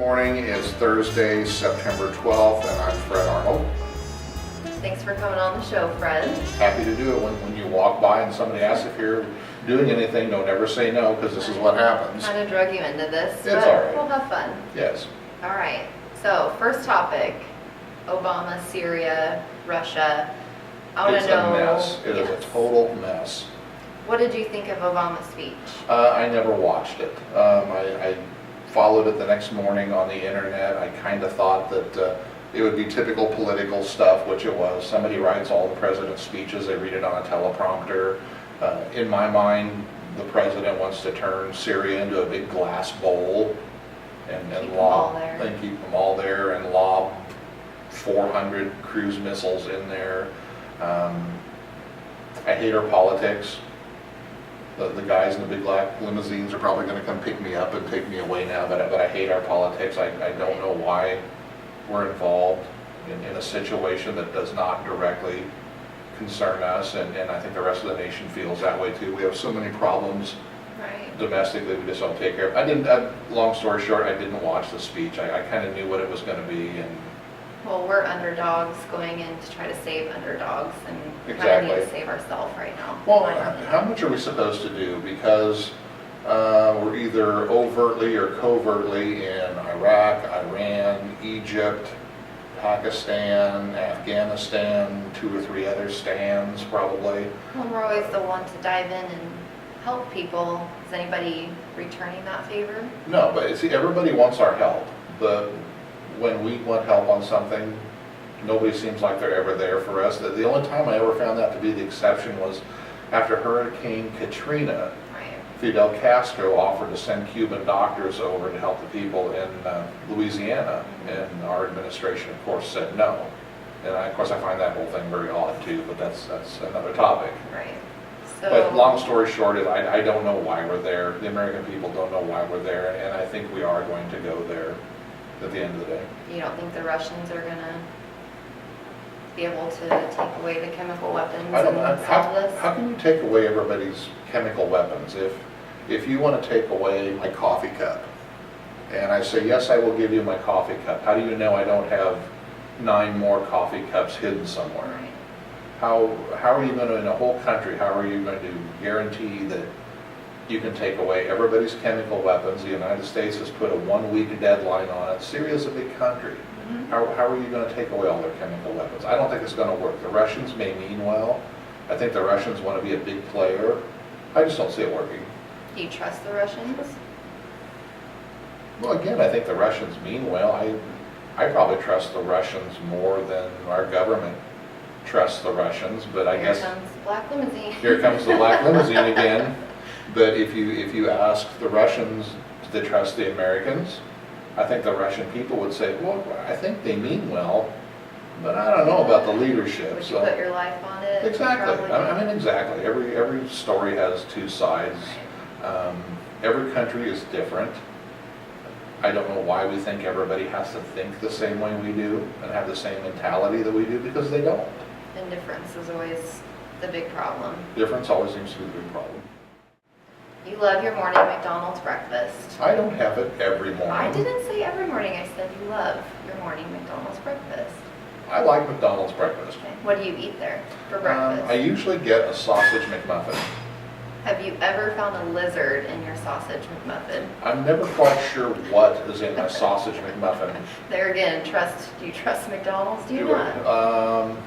Morning, it's Thursday, September 12th, and I'm Fred Arnold. Thanks for coming on the show, Fred. Happy to do it. When you walk by and somebody asks if you're doing anything, don't ever say no, because this is what happens. Kind of drug you into this, It's but all right. we'll have fun. Yes. All right, so first topic, Obama, Syria, Russia. I want It's to know. a mess. It is a total mess. What did you think of Obama's speech? I never watched it. I followed it the next morning on the internet. I kind of thought that it would be typical political stuff, which it was. Somebody writes all the president's speeches, they read it on a teleprompter. In my mind, the president wants to turn Syria into a big glass bowl and keep them all there and lob 400 cruise missiles in there. I hate our politics. The guys in the big black limousines are probably going to come pick me up and take me away now, but I hate our politics. I don't know why we're involved in a situation that does not directly concern us, and I think the rest of the nation feels that way too. We have so many problems domestically, we just don't take care of. Long story short, I didn't watch the speech. I kind of knew what it was going to be. Well, we're underdogs going in to try to save underdogs, and we kind of need to save ourselves right now. Well, how much are we supposed to do? Because we're either overtly or covertly in Iraq, Iran, Egypt, Pakistan, Afghanistan, 2 or 3 other stands probably. Well, we're always the one to dive in and help people. Is anybody returning that favor? No, but see, everybody wants our help. But when we want help on something, nobody seems like they're ever there for us. The only time I ever found that to be the exception was after Hurricane Katrina. Fidel Castro offered to send Cuban doctors over to help the people in Louisiana, and our administration, of course, said no. And of course, I find that whole thing very odd too, but that's another topic. Right. But long story short is I don't know why we're there. The American people don't know why we're there, and I think we are going to go there at the end of the day. You don't think the Russians are going to be able to take away the chemical weapons I don't know. and solve this? How can you take away everybody's chemical weapons? If you want to take away my coffee cup, and I say, yes, I will give you my coffee cup, how do you know I don't have 9 more coffee cups hidden somewhere? Right. How are you going to, in a whole country, how are you going to guarantee that you can take away everybody's chemical weapons? The United States has put a 1-week deadline on it. Syria's a big country. How are you going to take away all their chemical weapons? I don't think it's going to work. The Russians may mean well. I think the Russians want to be a big player. I just don't see it working. Do you trust the Russians? Well, again, I think the Russians mean well. I probably trust the Russians more than our government trusts the Russians, but I guess... Here comes the black limousine. Here comes the black limousine again. But if you ask the Russians to trust the Americans, I think the Russian people would say, well, I think they mean well, but I don't know about the leadership. Would you put your life on it? Exactly. I mean, exactly. Every story has 2 sides. Every country is different. I don't know why we think everybody has to think the same way we do and have the same mentality that we do, because they don't. Indifference is always the big problem. Difference always seems to be the big problem. You love your morning McDonald's breakfast. I don't have it every morning. I didn't say every morning. I said you love your morning McDonald's breakfast. I like McDonald's breakfast. Okay. What do you eat there for breakfast? I usually get a sausage McMuffin. Have you ever found a lizard in your sausage McMuffin? I'm never quite sure what is in my sausage McMuffin. There again, do you trust McDonald's? Do you not?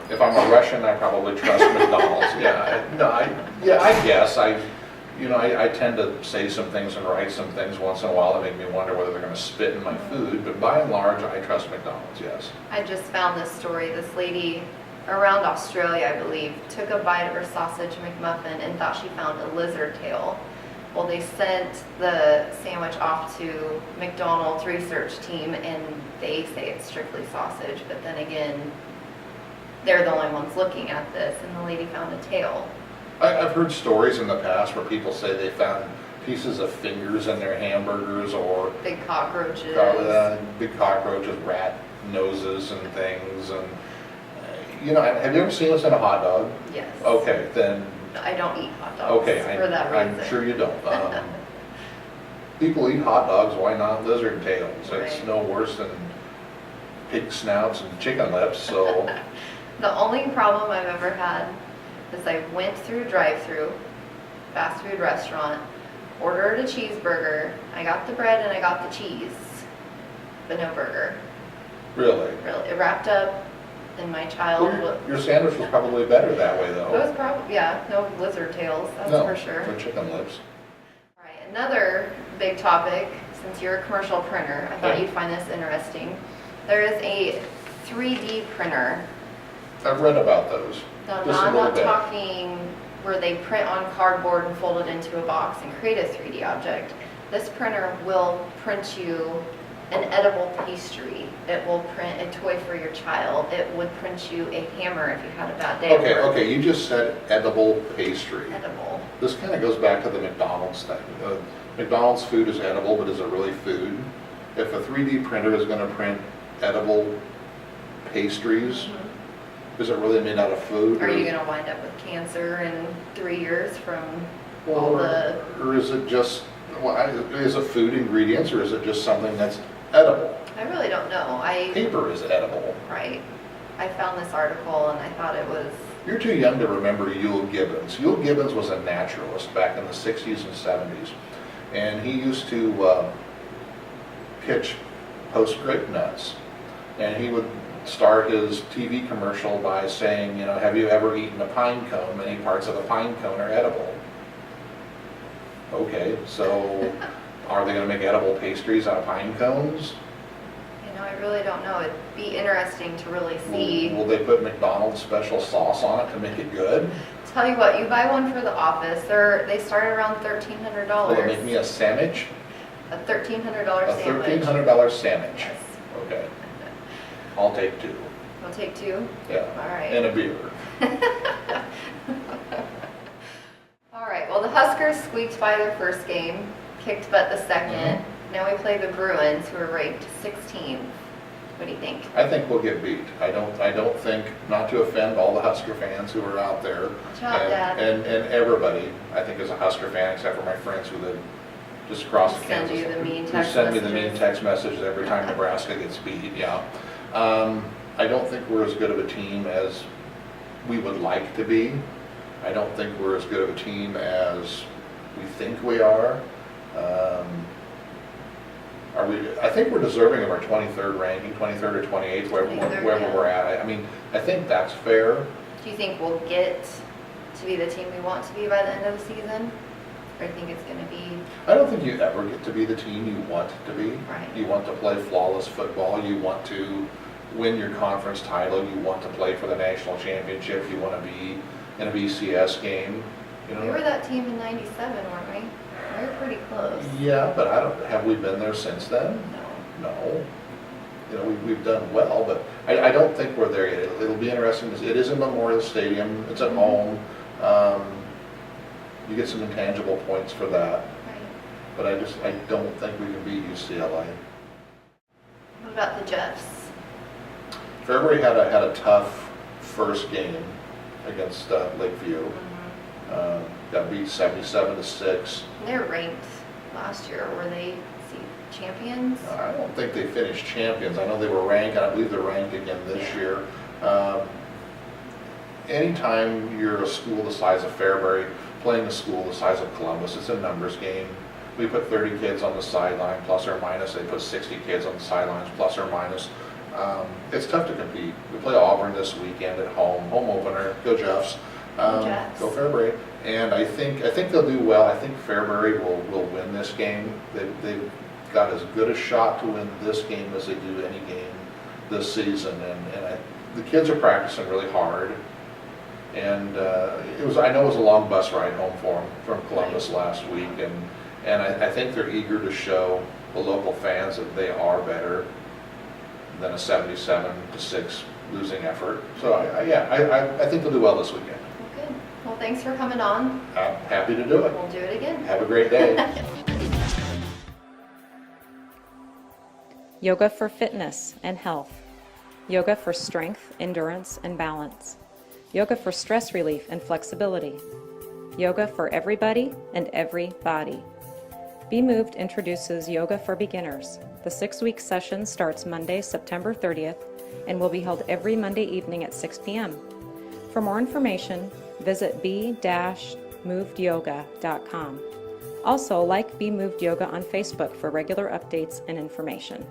If I'm a Russian, I probably trust McDonald's. I guess. I tend to say some things and write some things once in a while that make me wonder whether they're going to spit in my food, but by and large, I trust McDonald's, yes. I just found this story. This lady around Australia, I believe, took a bite of her sausage McMuffin and thought she found a lizard tail. Well, they sent the sandwich off to McDonald's research team, and they say it's strictly sausage, but then again, they're the only ones looking at this, and the lady found a tail. I've heard stories in the past where people say they found pieces of fingers in their hamburgers, or big cockroaches. Big cockroaches, rat noses and things. And have you ever seen this in a hot dog? Yes. Okay, then. I don't eat hot dogs for that reason. I'm sure you don't. People eat hot dogs, why not lizard tails? It's Right. no worse than pig snouts and chicken lips, so. The only problem I've ever had is I went through drive-through, fast food restaurant, ordered a cheeseburger, I got the bread and I got the cheese, but no burger. Really? Really, it wrapped up and my child, Your sandwich was probably better that way it though. was probably, yeah, no lizard tails, that's No, for sure. for chicken lips. All right, another big topic, since you're a commercial printer, I thought Okay. you'd find this interesting. There is a 3D printer. I've read about those. Now, Just a I'm little not bit. talking where they print on cardboard and fold it into a box and create a 3D object. This printer will print you an edible pastry. It will print a toy for your child. It would print you a hammer if you had a bad day. at Okay, work. okay, you just said edible pastry. Edible. This kind of goes back to the McDonald's thing. McDonald's food is edible, but is it really food? If a 3D printer is gonna print edible pastries, is it really made out of food? Are you gonna wind up with cancer in 3 years from all the, Or is it just, is it food ingredients, or is it just something that's edible? I really don't know. Paper is edible. Right. I found this article and I thought it was, You're too young to remember Yule Gibbons. Yule Gibbons was a naturalist back in the 60s and 70s. And he used to pitch post-grape nuts. And he would start his TV commercial by saying, you know, have you ever eaten a pine cone? Many parts of a pine cone are edible. Okay, so are they going to make edible pastries out of pine cones? I really don't know. It'd be interesting to really see. Will they put McDonald's special sauce on it to make it good? Tell you what, you buy one for the office, they start around $1,300. Will it make me a sandwich? A $1,300 A sandwich. $1,300 sandwich? Yes. Okay. I'll take two. We'll take two? Yeah. All right. And a beer. All right, well, the Huskers squeaked by their first game, kicked butt the second. Now we play the Bruins, who are ranked 16th. What do you think? I think we'll get beat. I don't think, not to offend all the Husker fans who are out there. Watch out, Dad. And everybody, I think, is a Husker fan, except for my friends who live just across the Send Kansas. you the mean Who text send me the mean messages. text messages every time Nebraska gets beat, yeah. I don't think we're as good of a team as we would like to be. I don't think we're as good of a team as we think we are. I think we're deserving of our 23rd ranking, 23rd or 28th, 23rd, wherever yeah. we're at. I mean, I think that's fair. Do you think we'll get to be the team we want to be by the end of the season? Or do you think it's going to be, I don't think you ever get to be the team you want to be. Right. You want to play flawless football. You want to win your conference title. You want to play for the national championship. You want to be in a BCS game. You know? we were that team in 97, weren't we? We were pretty close. Yeah, but have we been there since then? No. No. You know, we've done well, but I don't think we're there yet. It'll be interesting. It is in Memorial Stadium. It's at home. You get some intangible points for that, Right. but I don't think we can beat UCLA. What about the Jeffs? Fairbury had a tough first game against Lakeview. Got beat 77-6. They're ranked last year. Were they champions? I don't think they finished champions. I know they were ranked, and I believe they're ranked again this year. Anytime you're a school the size of Fairbury, playing a school the size of Columbus, it's a numbers game. We put 30 kids on the sideline, plus or minus. They put 60 kids on the sidelines, plus or minus. It's tough to compete. We play Auburn this weekend at home opener. Go Jeffs. Go Jeffs. Go Fairbury. And I think they'll do well. I think Fairbury will win this game. They've got as good a shot to win this game as they do any game this season. And the kids are practicing really hard. And I know it was a long bus ride home for them from Columbus last week. And I think they're eager to show the local fans that they are better than a 77-6 losing effort. So I think they'll do well this weekend. Well, good. Well, thanks for coming on. I'm happy to do it. We'll do it again. Have a great day. Yoga for fitness and health. Yoga for strength, endurance, and balance. Yoga for stress relief and flexibility. Yoga for everybody and every body. Be Moved introduces Yoga for Beginners. The 6-week session starts Monday, September 30th, and will be held every Monday evening at 6 p.m. For more information, visit be-movedyoga.com. Also, like Be Moved Yoga on Facebook for regular updates and information.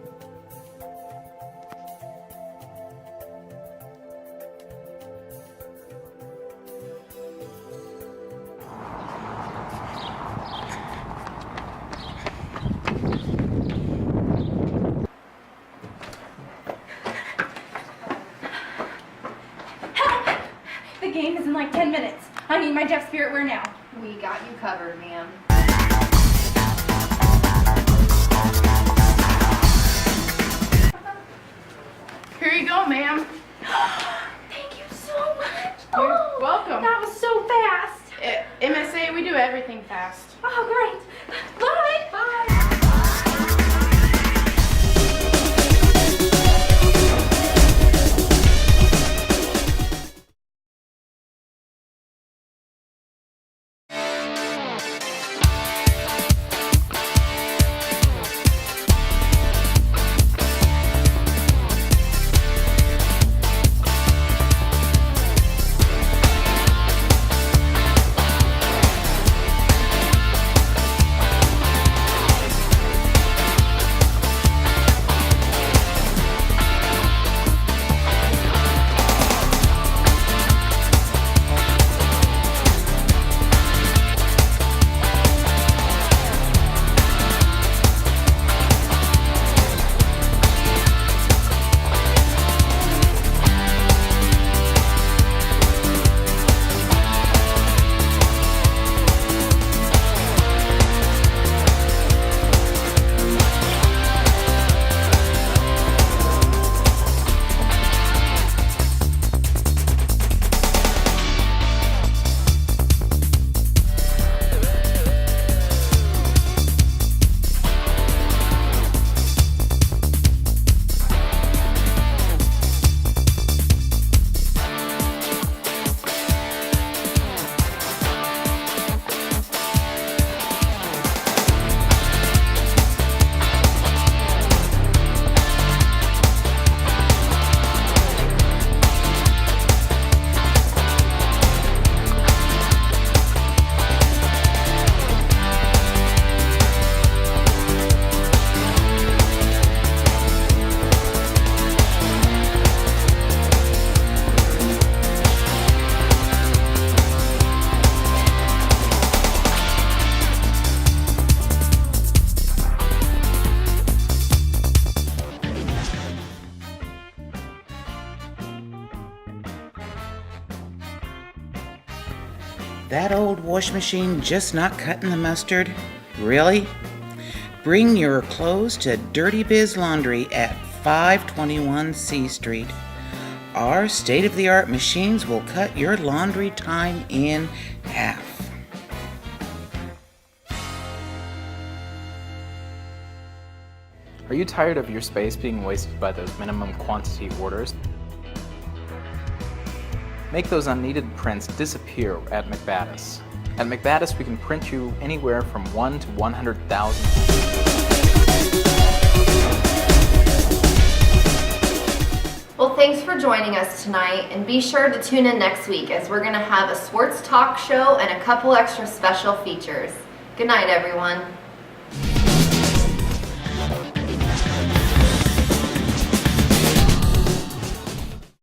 The game is in like 10 minutes. I need my Jeff Spirit wear now. We got you covered, ma'am. Here you go, ma'am. Thank you so much. You're welcome. That was so fast. MSA, we do everything fast. Oh, great. Bye. Bye. That old wash machine just not cutting the mustard? Really? Bring your clothes to Dirty Biz Laundry at 521 C Street. Our state-of-the-art machines will cut your laundry time in half. Are you tired of your space being wasted by those minimum quantity orders? Make those unneeded prints disappear at McBaddis. At McBaddis, we can print you anywhere from 1 to 100,000. Well, thanks for joining us tonight, and be sure to tune in next week as we're going to have a sports talk show and a couple extra special features. Good night, everyone.